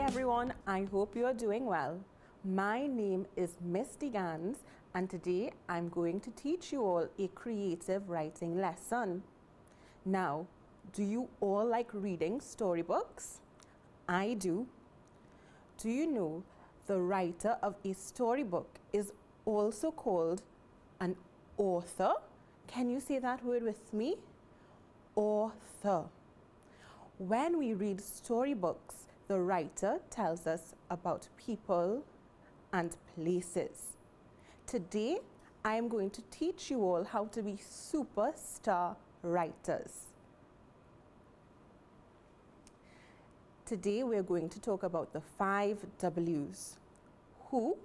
everyone, I hope you are doing well. My name is Miss Gannes and today I'm going to teach you all a creative writing lesson. Now, do you all like reading storybooks? I do. Do you know the writer of a storybook is also called an author? Can you say that word with me? Author. When we read storybooks, the writer tells us about people and places. Today, I am going to teach you all how to be superstar writers. Today, we're going to talk about the 5 W's. Who,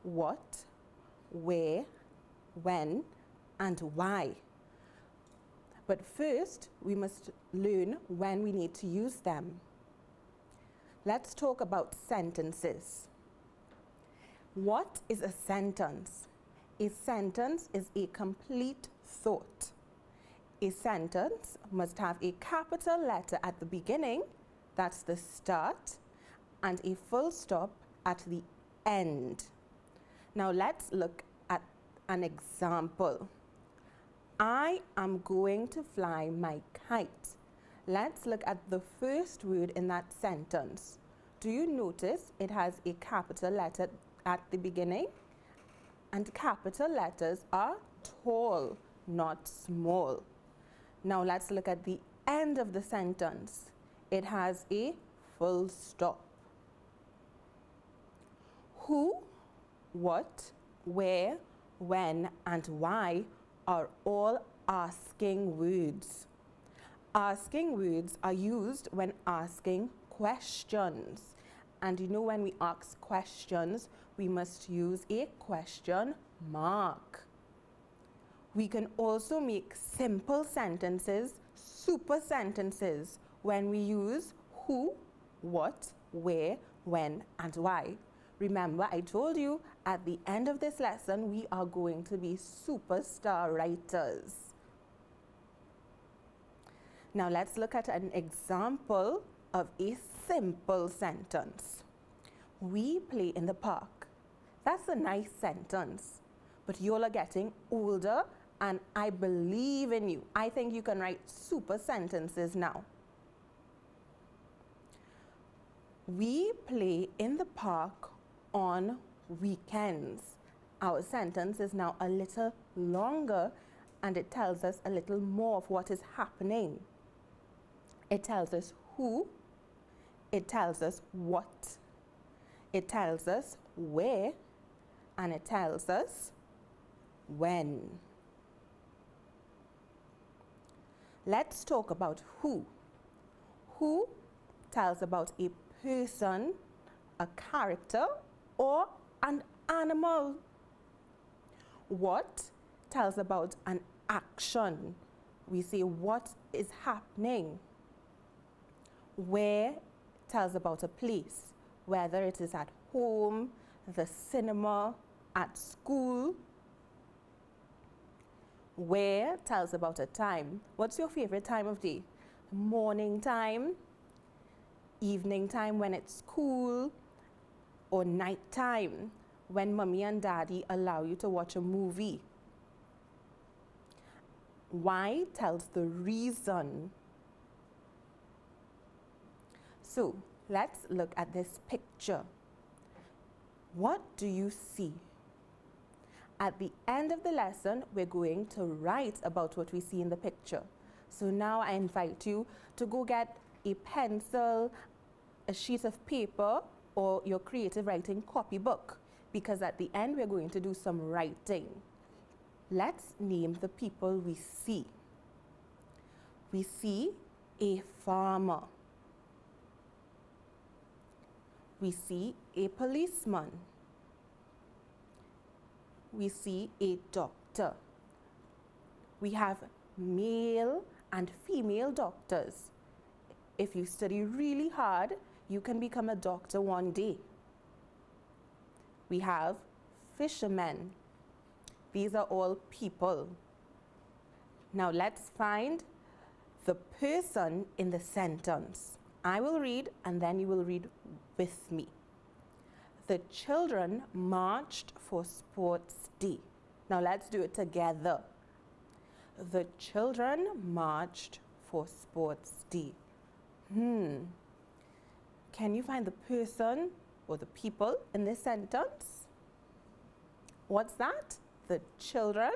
what, where, when, and why. But first, we must learn when we need to use them. Let's talk about sentences. What is a sentence? A sentence is a complete thought. A sentence must have a capital letter at the beginning, that's the start, and a full stop at the end. Now let's look at an example. I am going to fly my kite. Let's look at the first word in that sentence. Do you notice it has a capital letter at the beginning? And capital letters are tall, not small. Now let's look at the end of the sentence. It has a full stop. Who, what, where, when, and why are all asking words. Asking words are used when asking questions. And you know, when we ask questions, we must use a question mark. We can also make simple sentences, super sentences, when we use who, what, where, when, and why. Remember, I told you at the end of this lesson, we are going to be superstar writers. Now let's look at an example of a simple sentence. We play in the park. That's a nice sentence, but you all are getting older and I believe in you. I think you can write super sentences now. We play in the park on weekends. Our sentence is now a little longer and it tells us a little more of what is happening. It tells us who, it tells us what, it tells us where, and it tells us when. Let's talk about who. Who tells about a person, a character, or an animal. What tells about an action. We say what is happening. Where tells about a place, whether it is at home, the cinema, at school. Where tells about a time. What's your favorite time of day? Morning time, evening time when it's cool, or night time when mommy and daddy allow you to watch a movie. Why tells the reason. So let's look at this picture. What do you see? At the end of the lesson, we're going to write about what we see in the picture. So now I invite you to go get a pencil, a sheet of paper, or your creative writing copybook, because at the end we're going to do some writing. Let's name the people we see. We see a farmer. We see a policeman. We see a doctor. We have male and female doctors. If you study really hard, you can become a doctor one day. We have fishermen. These are all people. Now let's find the person in the sentence. I will read and then you will read with me. The children marched for Sports Day. Now let's do it together. The children marched for Sports Day. Can you find the person or the people in this sentence? What's that? The children?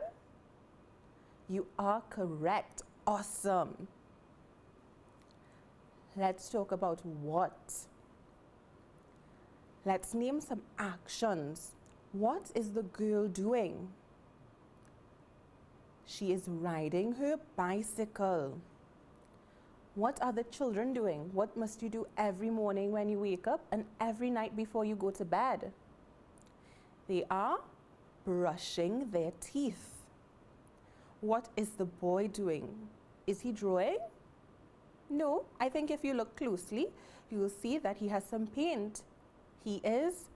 You are correct. Awesome. Let's talk about what. Let's name some actions. What is the girl doing? She is riding her bicycle. What are the children doing? What must you do every morning when you wake up and every night before you go to bed? They are brushing their teeth. What is the boy doing? Is he drawing? No, I think if you look closely, you will see that he has some paint. He is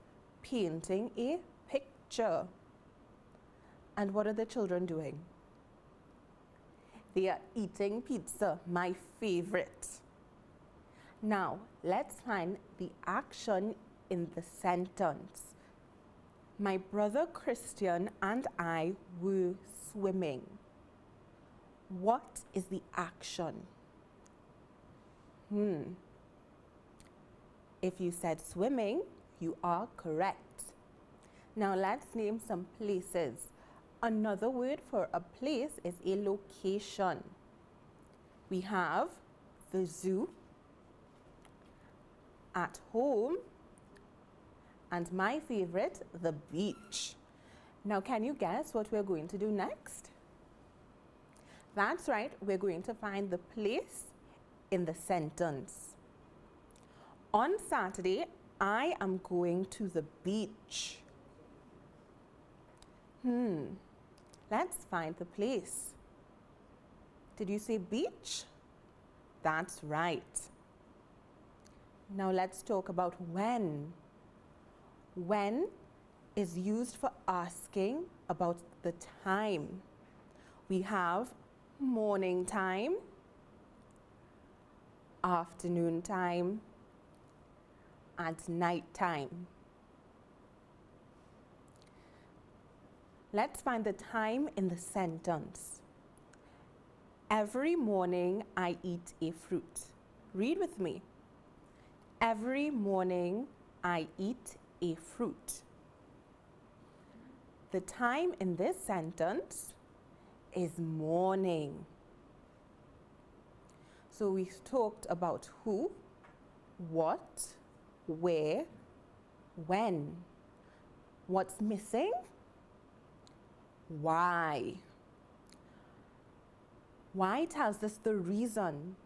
painting a picture. And what are the children doing? They are eating pizza, my favorite. Now, let's find the action in the sentence. My brother Christian and I were swimming. What is the action? If you said swimming, you are correct. Now let's name some places. Another word for a place is a location. We have the zoo, at home, and my favorite, the beach. Now can you guess what we're going to do next? That's right, we're going to find the place in the sentence. On Saturday, I am going to the beach. Let's find the place. Did you say beach? That's right. Now let's talk about when. When is used for asking about the time. We have morning time, afternoon time, and night time. Let's find the time in the sentence. Every morning I eat a fruit. Read with me. Every morning I eat a fruit. The time in this sentence is morning. So we talked about who, what, where, when. What's missing? Why. Why tells us the reason.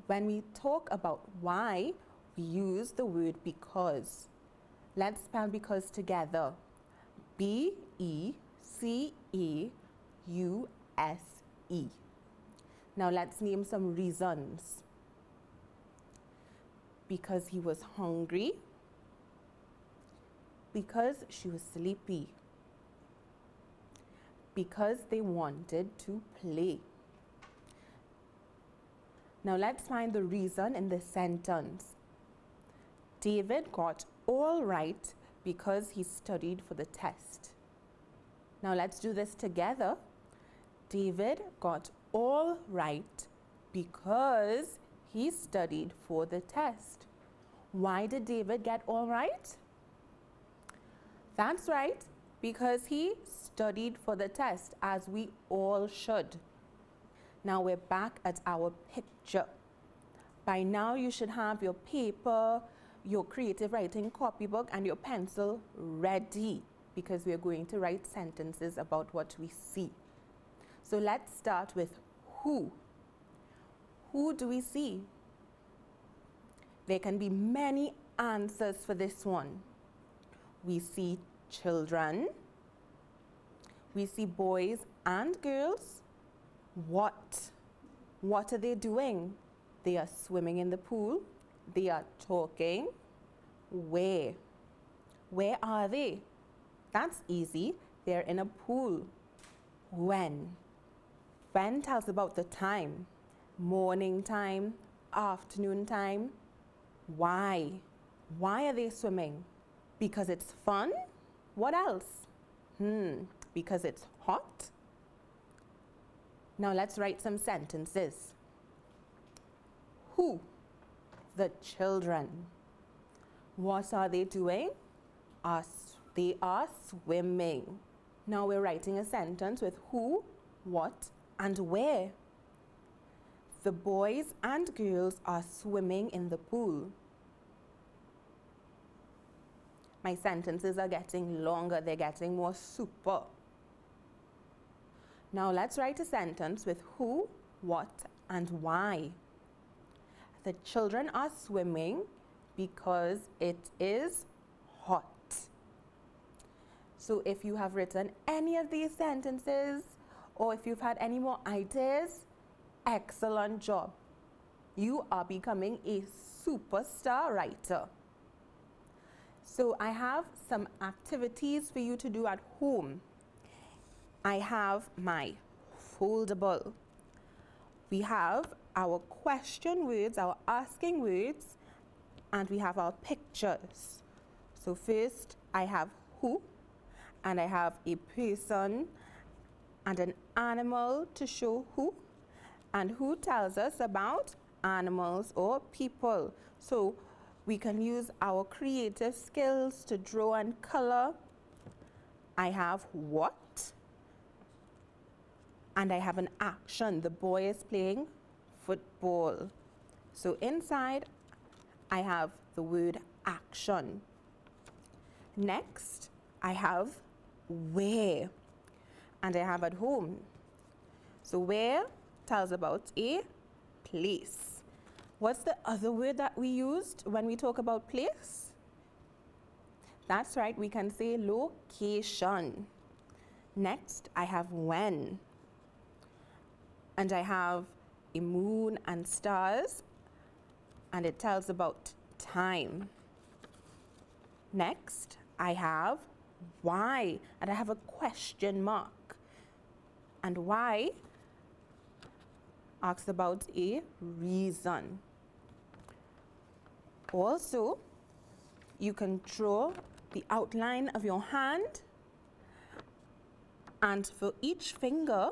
When we talk about why, we use the word because. Let's spell because together. B-E-C-E-U-S-E. Now let's name some reasons. Because he was hungry. Because she was sleepy. Because they wanted to play. Now let's find the reason in this sentence. David got all right because he studied for the test. Now let's do this together. David got all right because he studied for the test. Why did David get all right? That's right, because he studied for the test, as we all should. Now we're back at our picture. By now you should have your paper, your creative writing copybook, and your pencil ready, because we're going to write sentences about what we see. So let's start with who. Who do we see? There can be many answers for this one. We see children. We see boys and girls. What? What are they doing? They are swimming in the pool. They are talking. Where? Where are they? That's easy. They're in a pool. When? When tells about the time. Morning time, afternoon time. Why? Why are they swimming? Because it's fun? What else? Because it's hot? Now let's write some sentences. Who? The children. What are they doing? They are swimming. Now we're writing a sentence with who, what, and where. The boys and girls are swimming in the pool. My sentences are getting longer, they're getting more super. Now let's write a sentence with who, what, and why. The children are swimming because it is hot. So if you have written any of these sentences, or if you've had any more ideas, excellent job. You are becoming a superstar writer. So I have some activities for you to do at home. I have my foldable. We have our question words, our asking words, and we have our pictures. So first I have who, and I have a person and an animal to show who, and who tells us about animals or people. So we can use our creative skills to draw and color. I have what, and I have an action. The boy is playing football. So inside I have the word action. Next I have where, and I have at home. So where tells about a place. What's the other word that we used when we talk about place? That's right, we can say location. Next, I have when. And I have a moon and stars, and it tells about time. Next, I have why, and I have a question mark. And why asks about a reason. Also, you can draw the outline of your hand, and for each finger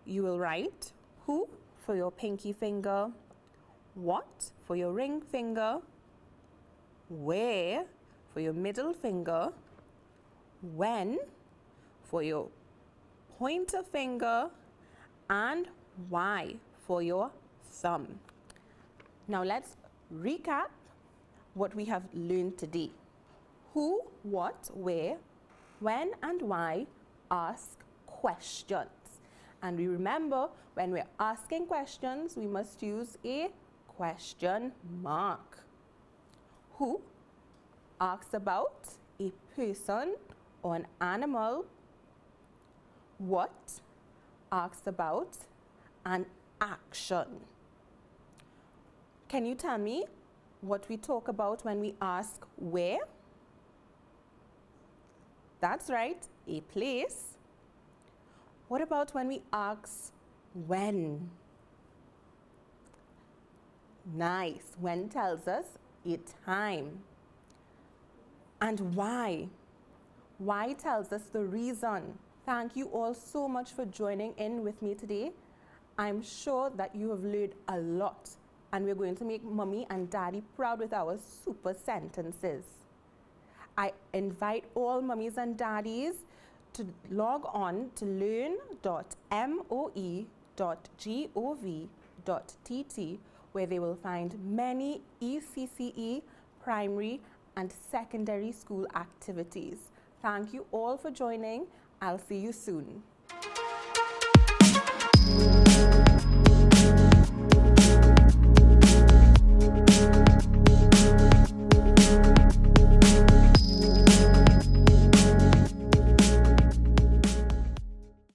you will write who for your pinky finger, what for your ring finger, where for your middle finger, when for your pointer finger, and why for your thumb. Now let's recap what we have learned today. Who, what, where, when, and why ask questions. And we remember, when we're asking questions, we must use a question mark. Who asks about a person or an animal. What asks about an action. Can you tell me what we talk about when we ask where? That's right, a place. What about when we ask when? Nice. When tells us a time. And why? Why tells us the reason. Thank you all so much for joining in with me today. I'm sure that you have learned a lot, and we're going to make mommy and daddy proud with our super sentences. I invite all mummies and daddies to log on to learn.moe.gov.tt, where they will find many ECCE primary and secondary school activities. Thank you all for joining. I'll see you soon.